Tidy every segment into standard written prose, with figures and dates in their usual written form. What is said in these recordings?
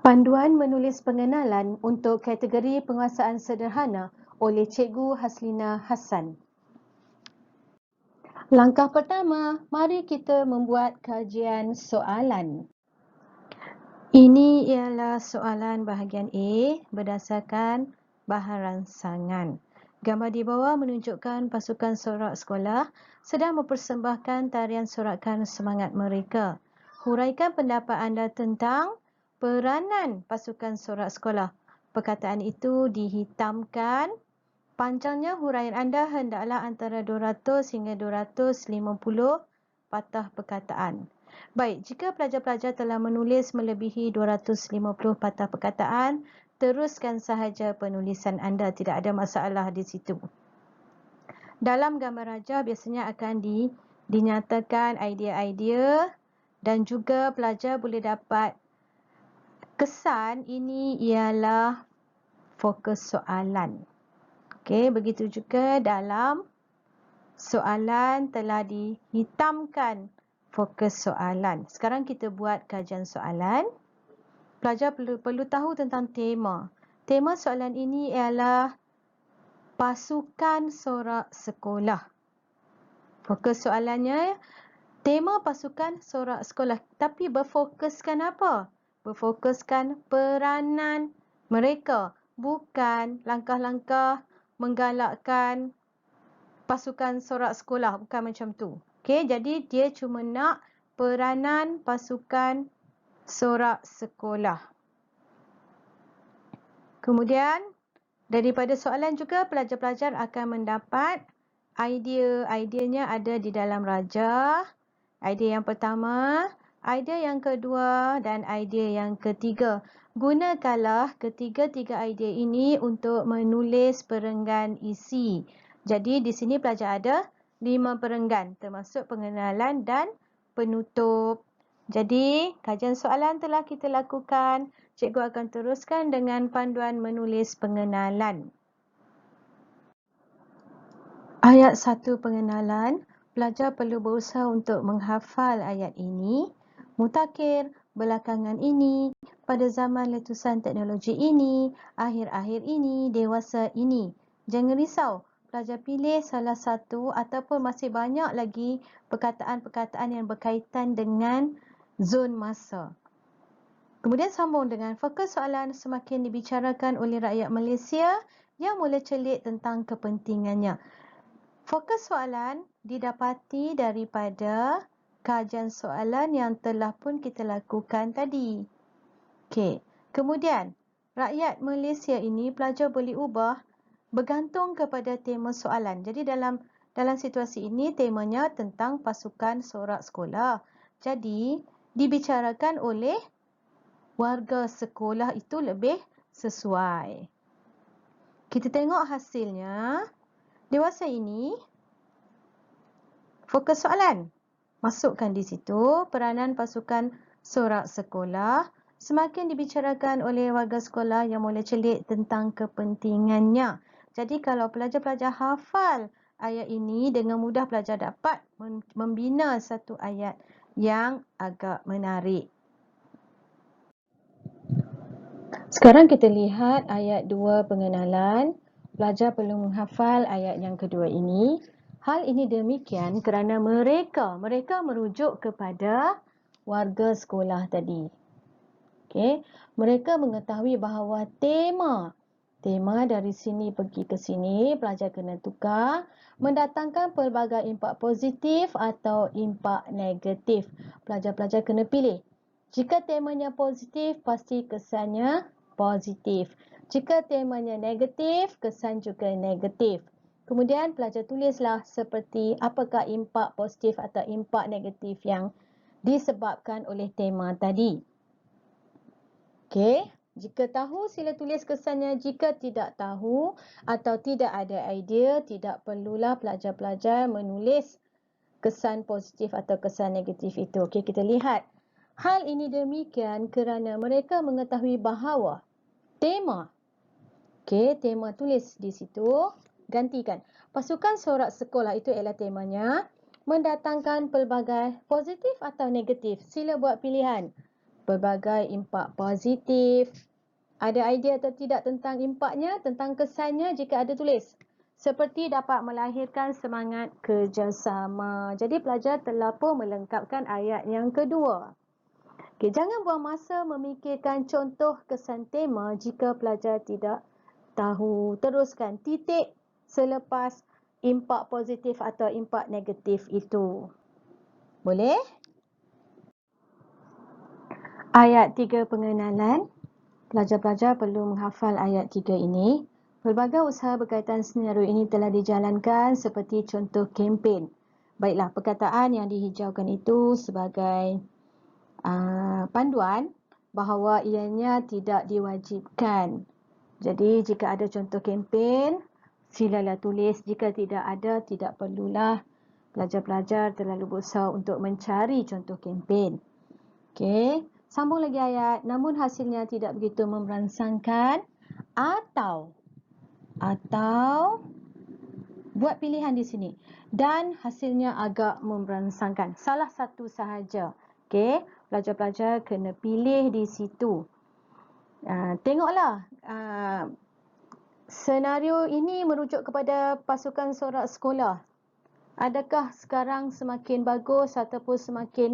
Panduan menulis pengenalan untuk kategori penguasaan sederhana oleh Cikgu Haslina Hassan. Langkah pertama, mari kita membuat kajian soalan. Ini ialah soalan bahagian A berdasarkan bahan rangsangan. Gambar di bawah menunjukkan pasukan sorak sekolah sedang mempersembahkan tarian sorakan semangat mereka. Huraikan pendapat anda tentang peranan pasukan sorak sekolah. Perkataan itu dihitamkan. Panjangnya huraian anda hendaklah antara 200 hingga 250 patah perkataan. Baik, jika pelajar-pelajar telah menulis melebihi 250 patah perkataan, teruskan sahaja penulisan anda. Tidak ada masalah di situ. Dalam gambar raja biasanya akan dinyatakan idea-idea dan juga pelajar boleh dapat kesan ini ialah fokus soalan. Okey, begitu juga dalam soalan telah dihitamkan fokus soalan. Sekarang kita buat kajian soalan. Pelajar perlu tahu tentang tema. Tema soalan ini ialah pasukan sorak sekolah. Fokus soalannya tema pasukan sorak sekolah, tapi berfokuskan apa? Berfokuskan peranan mereka, bukan langkah-langkah menggalakkan pasukan sorak sekolah, bukan macam tu. Okey, jadi dia cuma nak peranan pasukan sorak sekolah. Kemudian daripada soalan juga pelajar-pelajar akan mendapat idea-ideanya ada di dalam raja. Idea yang pertama, idea yang kedua dan idea yang ketiga. Gunakanlah ketiga-tiga idea ini untuk menulis perenggan isi. Jadi di sini pelajar ada 5 perenggan termasuk pengenalan dan penutup. Jadi kajian soalan telah kita lakukan. Cikgu akan teruskan dengan panduan menulis pengenalan. Ayat 1 pengenalan. Pelajar perlu berusaha untuk menghafal ayat ini. Mutakhir, belakangan ini, pada zaman letusan teknologi ini, akhir-akhir ini, dewasa ini. Jangan risau, pelajar pilih salah satu ataupun masih banyak lagi perkataan-perkataan yang berkaitan dengan zon masa. Kemudian sambung dengan fokus soalan semakin dibicarakan oleh rakyat Malaysia yang mula celik tentang kepentingannya. Fokus soalan didapati daripada kajian soalan yang telah pun kita lakukan tadi. Okey. Kemudian, rakyat Malaysia ini pelajar boleh ubah bergantung kepada tema soalan. Jadi dalam situasi ini temanya tentang pasukan sorak sekolah. Jadi dibicarakan oleh warga sekolah itu lebih sesuai. Kita tengok hasilnya. Dewasa ini, fokus soalan. Masukkan di situ peranan pasukan sorak sekolah semakin dibicarakan oleh warga sekolah yang mula celik tentang kepentingannya. Jadi kalau pelajar-pelajar hafal ayat ini, dengan mudah pelajar dapat membina satu ayat yang agak menarik. Sekarang kita lihat ayat 2 pengenalan. Pelajar perlu menghafal ayat yang kedua ini. Hal ini demikian kerana mereka merujuk kepada warga sekolah tadi. Okey, mereka mengetahui bahawa tema dari sini pergi ke sini, pelajar kena tukar, mendatangkan pelbagai impak positif atau impak negatif. Pelajar-pelajar kena pilih. Jika temanya positif, pasti kesannya positif. Jika temanya negatif, kesan juga negatif. Kemudian pelajar tulislah seperti apakah impak positif atau impak negatif yang disebabkan oleh tema tadi. Okey, jika tahu sila tulis kesannya. Jika tidak tahu atau tidak ada idea, tidak perlulah pelajar-pelajar menulis kesan positif atau kesan negatif itu. Okey, kita lihat. Hal ini demikian kerana mereka mengetahui bahawa tema. Okey, tema tulis di situ. Gantikan. Pasukan sorak sekolah itu ialah temanya. Mendatangkan pelbagai positif atau negatif. Sila buat pilihan. pelbagai impak positif. Ada idea atau tidak tentang impaknya, tentang kesannya jika ada tulis? Seperti dapat melahirkan semangat kerjasama. Jadi pelajar telah pun melengkapkan ayat yang kedua. Okay, jangan buang masa memikirkan contoh kesan tema jika pelajar tidak tahu. Teruskan titik selepas impak positif atau impak negatif itu. Boleh? Ayat 3 pengenalan. Pelajar-pelajar perlu menghafal ayat 3 ini. Pelbagai usaha berkaitan senario ini telah dijalankan seperti contoh kempen. Baiklah, perkataan yang dihijaukan itu sebagai panduan bahawa ianya tidak diwajibkan. Jadi jika ada contoh kempen, silalah tulis. Jika tidak ada, tidak perlulah pelajar-pelajar terlalu berusaha untuk mencari contoh kempen. Okey, sambung lagi ayat. Namun hasilnya tidak begitu merangsangkan atau buat pilihan di sini. Dan hasilnya agak merangsangkan. Salah satu sahaja. Okey, pelajar-pelajar kena pilih di situ. Tengoklah. Senario ini merujuk kepada pasukan sorak sekolah. Adakah sekarang semakin bagus ataupun semakin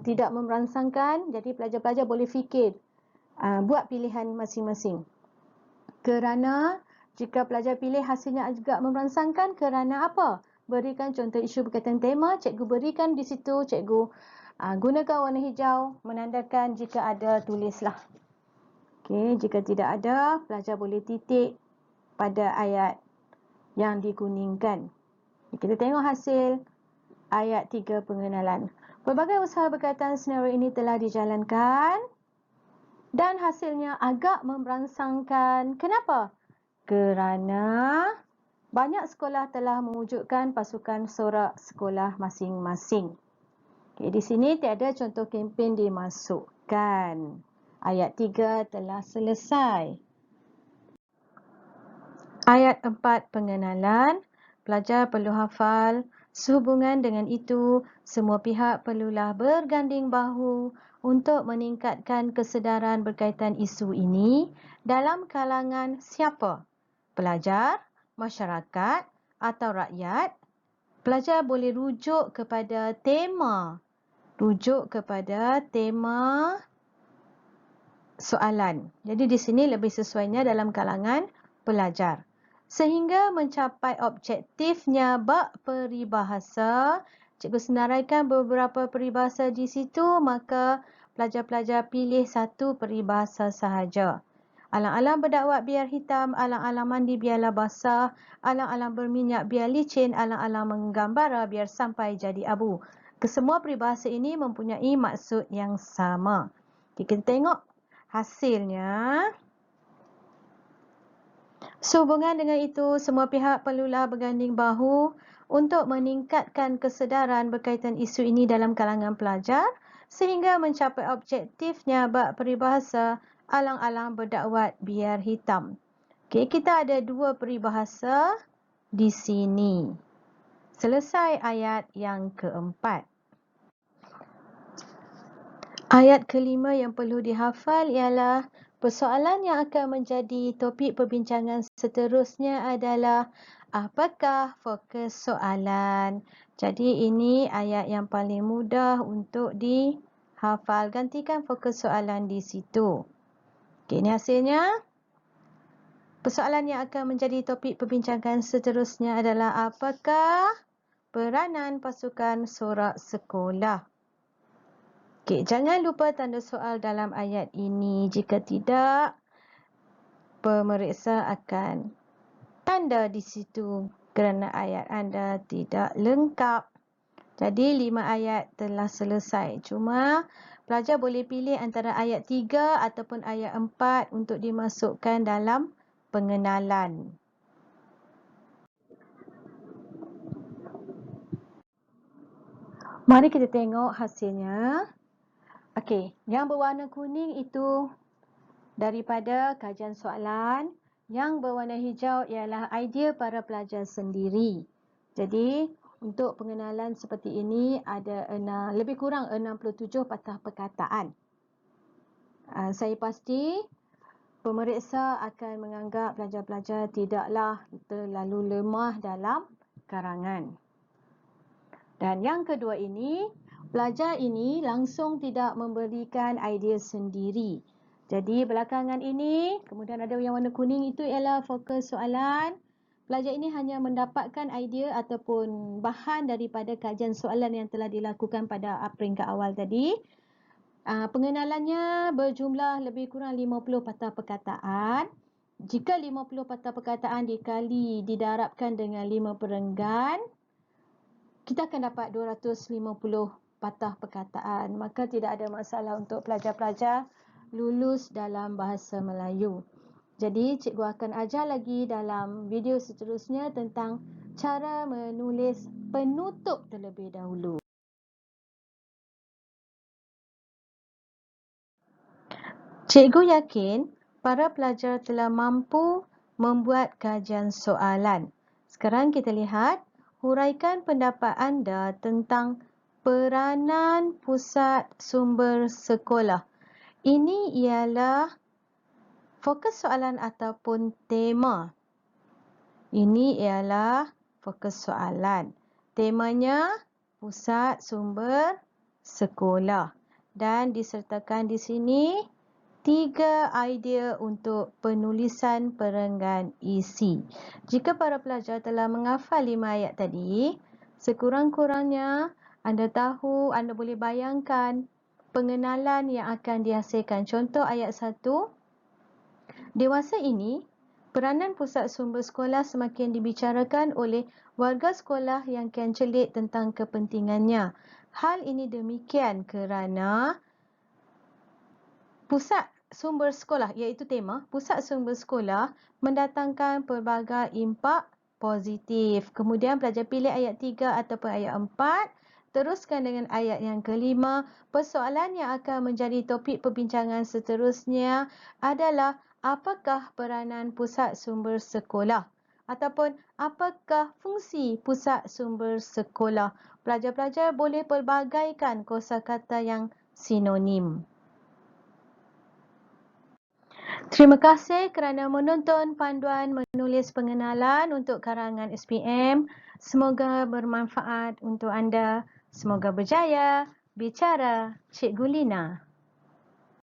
tidak merangsangkan? Jadi pelajar-pelajar boleh fikir, buat pilihan masing-masing. Kerana jika pelajar pilih hasilnya agak merangsangkan, kerana apa? Berikan contoh isu berkaitan tema, cikgu berikan di situ, cikgu gunakan warna hijau, menandakan jika ada tulislah. Okey, jika tidak ada, pelajar boleh titik pada ayat yang dikuningkan. Kita tengok hasil ayat 3 pengenalan. Pelbagai usaha berkaitan senario ini telah dijalankan dan hasilnya agak merangsangkan. Kenapa? Kerana banyak sekolah telah mewujudkan pasukan sorak sekolah masing-masing. Okay, di sini tiada contoh kempen dimasukkan. Ayat 3 telah selesai. Ayat 4 pengenalan. Pelajar perlu hafal. Sehubungan dengan itu, semua pihak perlulah berganding bahu untuk meningkatkan kesedaran berkaitan isu ini dalam kalangan siapa? Pelajar, masyarakat atau rakyat? Pelajar boleh rujuk kepada tema. Rujuk kepada tema soalan. Jadi di sini lebih sesuainya dalam kalangan pelajar. Sehingga mencapai objektifnya bak peribahasa, cikgu senaraikan beberapa peribahasa di situ, maka pelajar-pelajar pilih satu peribahasa sahaja. Alang-alang berdakwat biar hitam, alang-alang mandi biarlah basah, alang-alang berminyak biar licin, alang-alang menggambara biar sampai jadi abu. Kesemua peribahasa ini mempunyai maksud yang sama. Kita tengok hasilnya. Sehubungan dengan itu, semua pihak perlulah berganding bahu untuk meningkatkan kesedaran berkaitan isu ini dalam kalangan pelajar sehingga mencapai objektifnya bak peribahasa alang-alang berdakwat biar hitam. Okey, kita ada dua peribahasa di sini. Selesai ayat yang keempat. Ayat kelima yang perlu dihafal ialah persoalan yang akan menjadi topik perbincangan seterusnya adalah apakah fokus soalan. Jadi ini ayat yang paling mudah untuk dihafal. Gantikan fokus soalan di situ. Okey, ini hasilnya. Persoalan yang akan menjadi topik perbincangan seterusnya adalah apakah peranan pasukan sorak sekolah. Okey, jangan lupa tanda soal dalam ayat ini. Jika tidak, pemeriksa akan tanda di situ kerana ayat anda tidak lengkap. Jadi 5 ayat telah selesai. Cuma pelajar boleh pilih antara ayat 3 ataupun ayat 4 untuk dimasukkan dalam pengenalan. Mari kita tengok hasilnya. Okey, yang berwarna kuning itu daripada kajian soalan, yang berwarna hijau ialah idea para pelajar sendiri. Jadi, untuk pengenalan seperti ini ada lebih kurang 67 patah perkataan. Saya pasti pemeriksa akan menganggap pelajar-pelajar tidaklah terlalu lemah dalam karangan. Dan yang kedua ini, pelajar ini langsung tidak memberikan idea sendiri. Jadi belakangan ini, kemudian ada yang warna kuning itu ialah fokus soalan. Pelajar ini hanya mendapatkan idea ataupun bahan daripada kajian soalan yang telah dilakukan pada peringkat awal tadi. Pengenalannya berjumlah lebih kurang 50 patah perkataan. Jika 50 patah perkataan dikali didarabkan dengan 5 perenggan, kita akan dapat 250 patah perkataan. Maka tidak ada masalah untuk pelajar-pelajar lulus dalam bahasa Melayu. Jadi cikgu akan ajar lagi dalam video seterusnya tentang cara menulis penutup terlebih dahulu. Cikgu yakin para pelajar telah mampu membuat kajian soalan. Sekarang kita lihat, huraikan pendapat anda tentang peranan pusat sumber sekolah. Ini ialah fokus soalan ataupun tema. Ini ialah fokus soalan. Temanya pusat sumber sekolah. Dan disertakan di sini 3 idea untuk penulisan perenggan isi. Jika para pelajar telah menghafal 5 ayat tadi, sekurang-kurangnya anda tahu, anda boleh bayangkan pengenalan yang akan dihasilkan. Contoh ayat 1, dewasa ini, peranan pusat sumber sekolah semakin dibicarakan oleh warga sekolah yang kian celik tentang kepentingannya. Hal ini demikian kerana pusat sumber sekolah, iaitu tema, pusat sumber sekolah mendatangkan pelbagai impak positif. Kemudian pelajar pilih ayat 3 ataupun ayat 4. Teruskan dengan ayat yang kelima. Persoalan yang akan menjadi topik perbincangan seterusnya adalah apakah peranan pusat sumber sekolah? Ataupun apakah fungsi pusat sumber sekolah? Pelajar-pelajar boleh pelbagaikan kosakata yang sinonim. Terima kasih kerana menonton panduan menulis pengenalan untuk karangan SPM. Semoga bermanfaat untuk anda. Semoga berjaya. Bicara Cikgu Lina.